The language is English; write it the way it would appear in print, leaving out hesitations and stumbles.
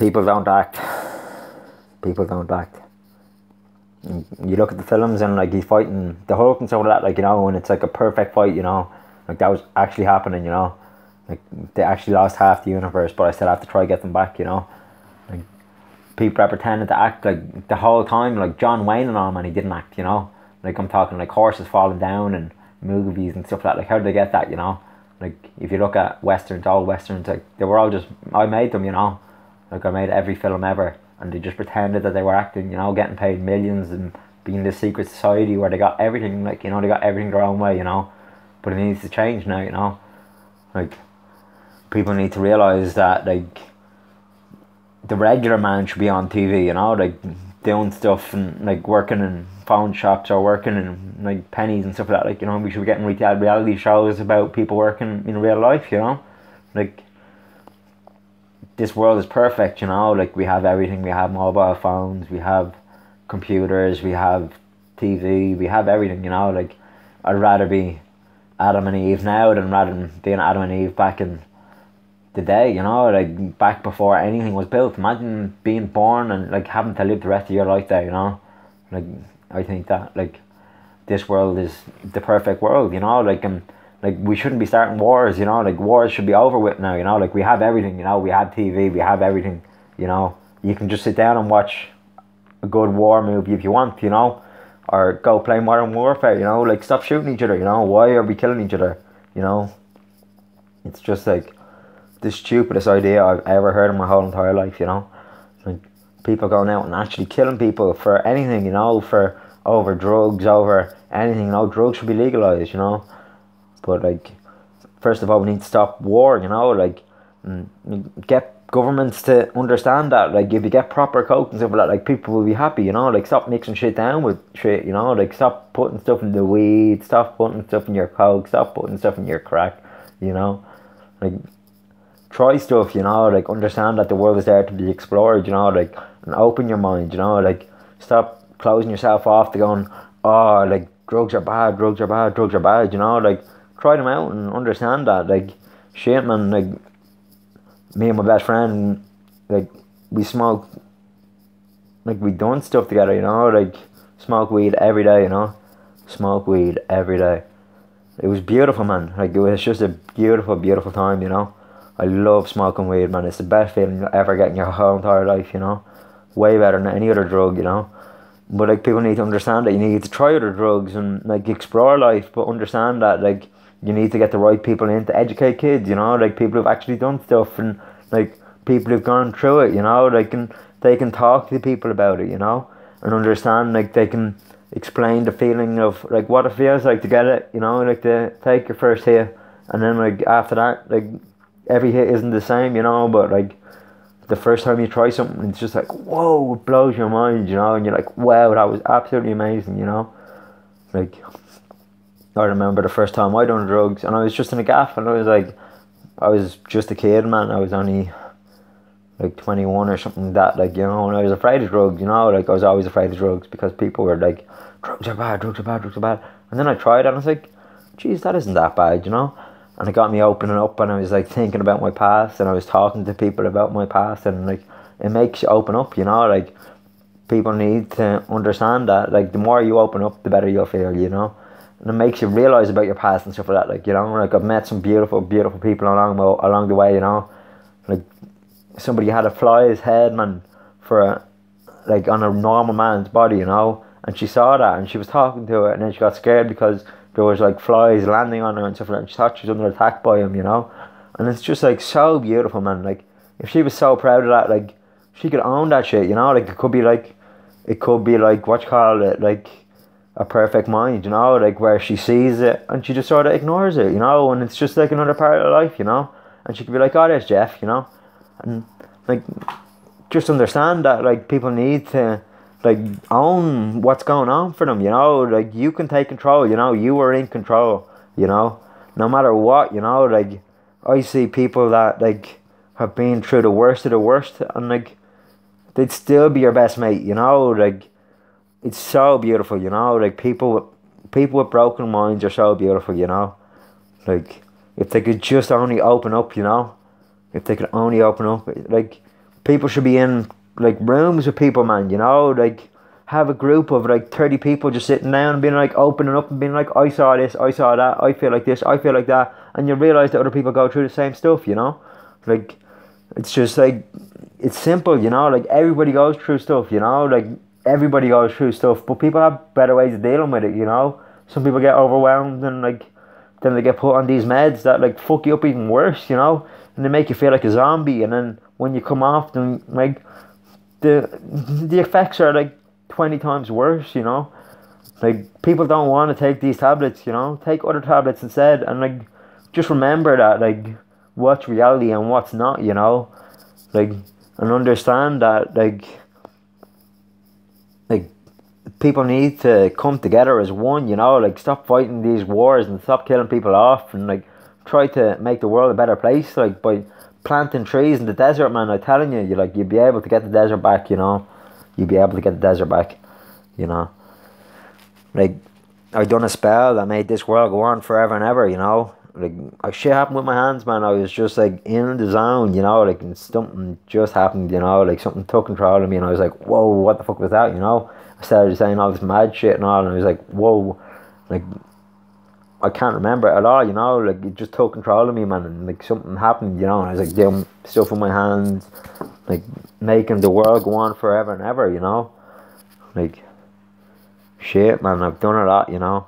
People don't act. People don't act. You look at the films and like he's fighting the Hulk and stuff like that, like, you know, and it's like a perfect fight, you know, like that was actually happening, you know, like they actually lost half the universe, but I still have to try to get them back, you know. Like people are pretending to act like the whole time, like John Wayne and all, man, he didn't act, you know. Like I'm talking like horses falling down and movies and stuff like that. Like how did they get that, you know? Like if you look at westerns, old westerns, like they were all just, I made them, you know. Like I made every film ever, and they just pretended that they were acting, you know, getting paid millions and being this secret society where they got everything, like, you know, they got everything their own way, you know. But it needs to change now, you know. Like people need to realise that like the regular man should be on TV, you know, like doing stuff and like working in phone shops or working in like pennies and stuff like that. Like, you know, we should be getting reality shows about people working in real life, you know. Like this world is perfect, you know, like we have everything. We have mobile phones, we have computers, we have TV, we have everything, you know. Like I'd rather be Adam and Eve now than rather than being Adam and Eve back in the day, you know, like back before anything was built. Imagine being born and like having to live the rest of your life there, you know. Like I think that like this world is the perfect world, you know, like, and like we shouldn't be starting wars, you know, like wars should be over with now, you know, like we have everything, you know, we have TV, we have everything, you know. You can just sit down and watch a good war movie if you want, you know, or go play Modern Warfare, you know, like stop shooting each other, you know. Why are we killing each other, you know? It's just like the stupidest idea I've ever heard in my whole entire life, you know. Like people going out and actually killing people for anything, you know, for over drugs, over anything, you know. Drugs should be legalized, you know. But like, first of all, we need to stop war, you know, like, and get governments to understand that, like, if you get proper coke and stuff like that, like, people will be happy, you know, like, stop mixing shit down with shit, you know, like, stop putting stuff in the weed, stop putting stuff in your coke, stop putting stuff in your crack, you know, like, try stuff, you know, like, understand that the world is there to be explored, you know, like, and open your mind, you know, like, stop closing yourself off to going, oh, like, drugs are bad, drugs are bad, drugs are bad, you know, like, try them out and understand that, like, shit, man, like, me and my best friend, like, we smoke, like, we done stuff together, you know, like, smoke weed every day, you know, smoke weed every day. It was beautiful, man, like, it was just a beautiful, beautiful time, you know. I love smoking weed, man. It's the best feeling you'll ever get in your whole entire life, you know. Way better than any other drug, you know. But, like, people need to understand that you need to try other drugs and, like, explore life, but understand that, like, you need to get the right people in to educate kids, you know, like people who've actually done stuff and like people who've gone through it, you know, like, and they can talk to people about it, you know, and understand, like, they can explain the feeling of like what it feels like to get it, you know, like to take your first hit, and then like after that, like every hit isn't the same, you know, but like the first time you try something, it's just like, whoa, it blows your mind, you know, and you're like, wow, that was absolutely amazing, you know. Like, I remember the first time I done drugs, and I was just in a gaff, and I was like, I was just a kid, man. I was only like 21 or something like that, like, you know, and I was afraid of drugs, you know, like I was always afraid of drugs because people were like, drugs are bad, drugs are bad, drugs are bad. And then I tried it and I was like, geez, that isn't that bad, you know. And it got me opening up, and I was like thinking about my past, and I was talking to people about my past, and like it makes you open up, you know, like people need to understand that, like the more you open up, the better you'll feel, you know. And it makes you realise about your past and stuff like that, like, you know, like I've met some beautiful, beautiful people along the way, you know. Like somebody had a fly's head, man, like on a normal man's body, you know, and she saw that and she was talking to it, and then she got scared because there was like flies landing on her and stuff like that, and she thought she was under attack by him, you know. And it's just like so beautiful, man. Like if she was so proud of that, like she could own that shit, you know. Like it could be like what you call it, like a perfect mind, you know, like where she sees it and she just sort of ignores it, you know, and it's just like another part of life, you know. And she could be like, oh, there's Jeff, you know. And like just understand that like people need to like own what's going on for them, you know. Like you can take control, you know. You are in control, you know, no matter what, you know. Like I see people that like have been through the worst of the worst, and like they'd still be your best mate, you know. Like it's so beautiful, you know. Like people with broken minds are so beautiful, you know. Like if they could just only open up, you know, if they could only open up, like People should be in like rooms with people, man, you know, like have a group of like 30 people just sitting down and being like opening up and being like, I saw this, I saw that, I feel like this, I feel like that, and you realise that other people go through the same stuff, you know? Like, it's just like, it's simple, you know, like everybody goes through stuff, you know, like everybody goes through stuff, but people have better ways of dealing with it, you know? Some people get overwhelmed and like, then they get put on these meds that like fuck you up even worse, you know? And they make you feel like a zombie, and then when you come off them, like, the effects are like 20 times worse, you know? Like, people don't want to take these tablets, you know? Take other tablets instead, and like, just remember that, like, what's reality and what's not, you know? Like, and understand that, like people need to come together as one, you know? Like, stop fighting these wars and stop killing people off, and like, try to make the world a better place, like, by planting trees in the desert, man. I'm telling you, you'd be able to get the desert back, you know? You'd be able to get the desert back, you know? Like, I done a spell that made this world go on forever and ever, you know? Like, shit happened with my hands, man. I was just like in the zone, you know? Like, and something just happened, you know? Like, something took control of me, and I was like, whoa, what the fuck was that, you know? I started saying all this mad shit and all, and I was like, whoa, like, I can't remember it at all, you know? Like, it just took control of me, man, and like something happened, you know? And I was like doing stuff with my hands, like making the world go on forever and ever, you know? Like, shit, man, I've done a lot, you know?